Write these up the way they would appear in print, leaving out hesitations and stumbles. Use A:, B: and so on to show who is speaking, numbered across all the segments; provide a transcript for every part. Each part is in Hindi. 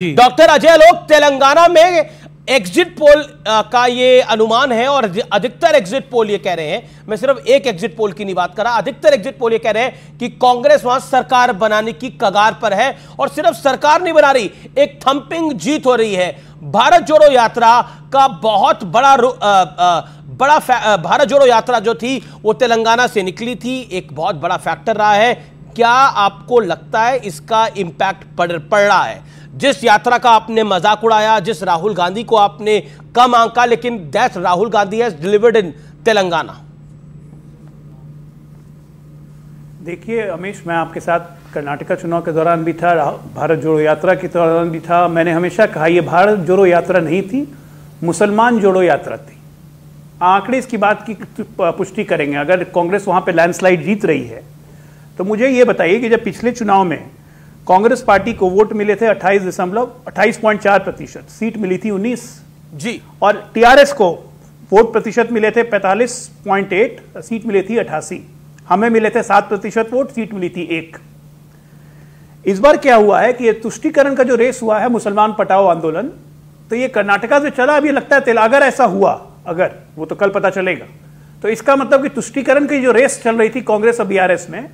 A: डॉक्टर अजय आलोक, तेलंगाना में एग्जिट पोल का ये अनुमान है और अधिकतर एग्जिट पोल ये कह रहे हैं, मैं सिर्फ एक एग्जिट पोल की नहीं बात कर रहा, अधिकतर एग्जिट पोल ये कह रहे हैं कि कांग्रेस वहां सरकार बनाने की कगार पर है और सिर्फ सरकार नहीं बना रही, एक थंपिंग जीत हो रही है। भारत जोड़ो यात्रा का बहुत भारत जोड़ो यात्रा जो थी वो तेलंगाना से निकली थी, एक बहुत बड़ा फैक्टर रहा है। क्या आपको लगता है इसका इंपैक्ट पड़ रहा है? जिस यात्रा का आपने मजाक उड़ाया, जिस राहुल गांधी को आपने कम आंका, लेकिन that Rahul Gandhi has delivered इन तेलंगाना।
B: देखिए अमीश, मैं आपके साथ कर्नाटका चुनाव के दौरान भी था, भारत जोड़ो यात्रा के दौरान भी था। मैंने हमेशा कहा यह भारत जोड़ो यात्रा नहीं थी, मुसलमान जोड़ो यात्रा थी। आंकड़े इसकी बात की पुष्टि करेंगे। अगर कांग्रेस वहां पे लैंडस्लाइड जीत रही है तो मुझे यह बताइए कि जब पिछले चुनाव में कांग्रेस पार्टी को वोट मिले थे 28.4%, सीट मिली थी 19
A: जी, और
B: टीआरएस को वोट प्रतिशत मिले थे 45.8, सीट मिली थी 88। हमें मिले थे 7% वोट, सीट मिली थी 1। इस बार क्या हुआ है कि ये तुष्टीकरण का जो रेस हुआ है, मुसलमान पटाओ आंदोलन, तो ये कर्नाटका से चला। अभी लगता है अगर ऐसा हुआ, अगर वो तो कल पता चलेगा, तो इसका मतलब कि तुष्टीकरण की जो रेस चल रही थी कांग्रेस और बीआरएस में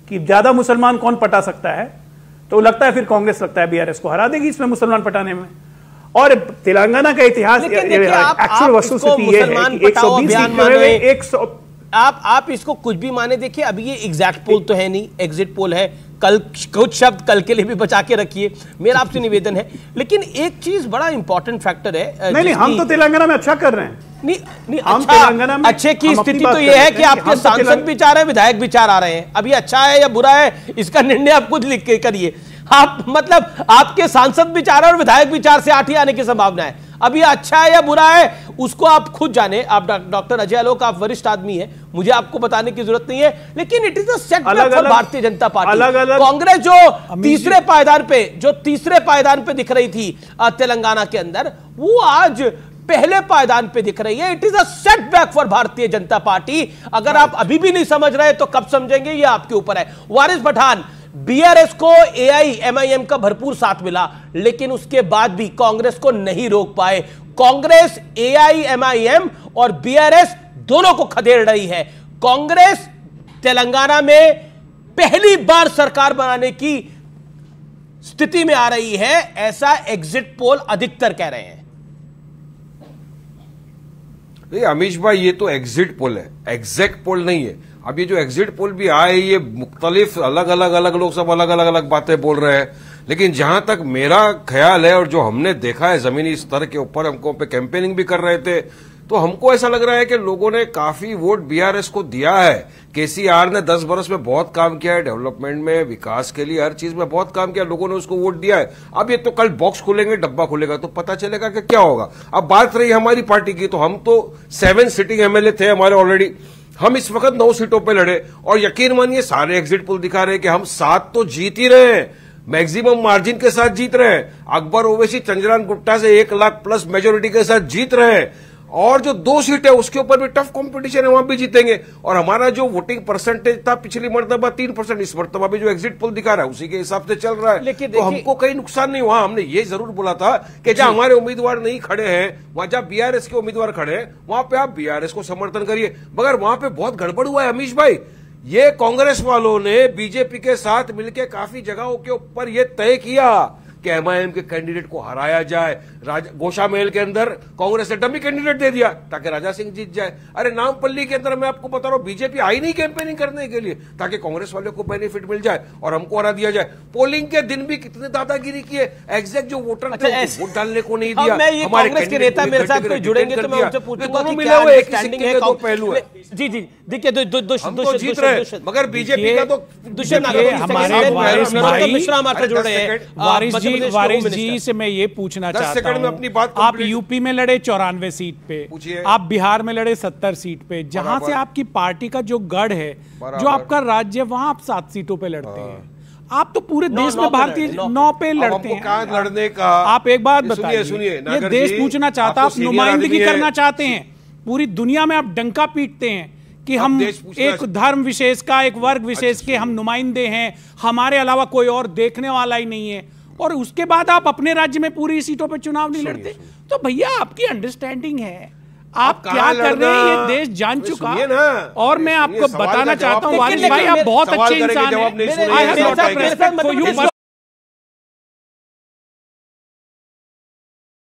B: कि ज्यादा मुसलमान कौन पटा सकता है, तो लगता है फिर कांग्रेस लगता है बीआरएस को हरा देगी इसमें मुसलमान पटाने में। और तेलंगाना का इतिहास एक्चुअल वस्तुस्थिति ये है कि 120 सीट में
A: आप इसको कुछ भी माने। देखिए अभी ये एग्जैक्ट पोल तो है नहीं, एग्जिट पोल है, कल कुछ शब्द कल के लिए भी बचा के रखिए, मेरा आपसे निवेदन है। लेकिन एक चीज बड़ा इंपॉर्टेंट फैक्टर है,
B: नहीं हम तो तेलंगाना में अच्छा कर रहे हैं।
A: नहीं अच्छा, अच्छे की स्थिति तो यह है कि आपके सांसद भी चाह रहे हैं, विधायक भी चाह आ रहे हैं। अभी अच्छा है या बुरा है इसका निर्णय आप खुद लिख के करिए। आप मतलब आपके सांसद भी चाह रहे हैं और विधायक भी 4 से 8 ही आने की संभावना है। अभी अच्छा है या बुरा है उसको आप खुद जाने। आप डॉक्टर अजय आलोक, आप वरिष्ठ आदमी हैं, मुझे आपको बताने की जरूरत नहीं है, लेकिन it is a setback for Bharatiya Janata party. Congress जो तीसरे पायदान पे दिख रही थी तेलंगाना के अंदर, वो आज पहले पायदान पे दिख रही है। It is a setback for Bharatiya Janata party. अगर आप अभी भी नहीं समझ रहे तो कब समझेंगे, ये आपके ऊपर है। वारिस पठान, बीआरएस को एआईएमआईएम का भरपूर साथ मिला, लेकिन उसके बाद भी कांग्रेस को नहीं रोक पाए। कांग्रेस, एआईएमआईएम और बीआरएस दोनों को खदेड़ रही है। कांग्रेस तेलंगाना में पहली बार सरकार बनाने की स्थिति में आ रही है, ऐसा एग्जिट पोल अधिकतर कह रहे हैं।
C: अमीश भाई, ये तो एग्जिट पोल है, एग्जैक्ट पोल नहीं है। अब ये जो एग्जिट पोल भी आए, ये मुख्तलिफ अलग अलग लोग सब अलग बातें बोल रहे हैं। लेकिन जहां तक मेरा ख्याल है और जो हमने देखा है जमीनी स्तर के ऊपर, हमको पे कैंपेनिंग भी कर रहे थे, तो हमको ऐसा लग रहा है कि लोगों ने काफी वोट बीआरएस को दिया है। केसीआर ने 10 बरस में बहुत काम किया है, डेवलपमेंट में, विकास के लिए, हर चीज में बहुत काम किया, लोगों ने उसको वोट दिया है। अब ये तो कल बॉक्स खुलेंगे, डब्बा खुलेगा तो पता चलेगा कि क्या होगा। अब बात रही हमारी पार्टी की, तो हम तो 7 सिटिंग एमएलए थे हमारे ऑलरेडी। हम इस वक्त 9 सीटों पे लड़े और यकीन मानिए सारे एग्जिट पोल दिखा रहे हैं कि हम 7 तो जीत ही रहे हैं, मैक्सिमम मार्जिन के साथ जीत रहे हैं। अकबर ओवैसी चंद्रयान गुट्टा से 1 लाख प्लस मेजोरिटी के साथ जीत रहे हैं। और जो 2 सीट है उसके ऊपर भी टफ कंपटीशन है, वहां भी जीतेंगे। और हमारा जो वोटिंग परसेंटेज था पिछली मर्तबा 3%, इस मर्तबा भी जो एग्जिट पोल दिखा रहा है उसी के हिसाब से चल रहा है। लेकिन तो हमको कहीं नुकसान नहीं हुआ। हमने ये जरूर बोला था कि जहां हमारे उम्मीदवार नहीं खड़े हैं, वहां जहां बीआरएस के उम्मीदवार खड़े हैं, वहां पे आप बीआरएस को समर्थन करिए। मगर वहां पे बहुत गड़बड़ हुआ है अमीश भाई। ये कांग्रेस वालों ने बीजेपी के साथ मिलकर काफी जगहों के ऊपर ये तय किया कि एमआईएम के कैंडिडेट को हराया जाए। गोशा महल के अंदर कांग्रेस ने डमी कैंडिडेट दे दिया ताकि राजा सिंह जीत जाए। अरे नामपल्ली के अंदर मैं आपको बता रहा हूं, बीजेपी आई नहीं कैंपेनिंग करने के लिए ताकि कांग्रेस वाले को बेनिफिट मिल जाए और हमको हरा दिया जाए। पोलिंग के दिन भी कितने दादागिरी किए, एग्जैक्ट जो वोटर थे वोट डालने को नहीं दिया।
A: हमारे कांग्रेस के नेता मेरे साथ कोई जुड़ेंगे तो मैं उनसे पूछूंगा कि क्या अंडरस्टैंडिंग है।
C: दो पहलू है।
A: जी देखिए,
C: हम जीत रहे, मगर बीजेपी का तो
D: वारिस जी से मैं ये पूछना चाहता हूं, आप यूपी में लड़े 94 सीट पे, आप बिहार में लड़े 70 सीट पे, जहां से आपकी पार्टी का जो गढ़ है, जो आपका राज्य, वहां आप 7 सीटों पे लड़ते हैं। आप तो पूरे देश में भारतीय 9 पे लड़ते हैं।
C: कहां लड़ने का
D: आप एक बात बताइए, ये देश पूछना चाहता, आप नुमाइंदगी करना चाहते हैं, पूरी दुनिया में आप डंका पीटते हैं कि हम एक धर्म विशेष का, एक वर्ग विशेष के हम नुमाइंदे हैं, हमारे अलावा कोई और देखने वाला ही नहीं है। और उसके बाद आप अपने राज्य में पूरी सीटों पर चुनाव नहीं लड़ते, तो भैया आपकी अंडरस्टैंडिंग है, आप क्या कर रहे हैं ये देश जान चुका। और मैं आपको बताना चाहता हूँ वानी भाई, आप बहुत अच्छे इंसान हैं।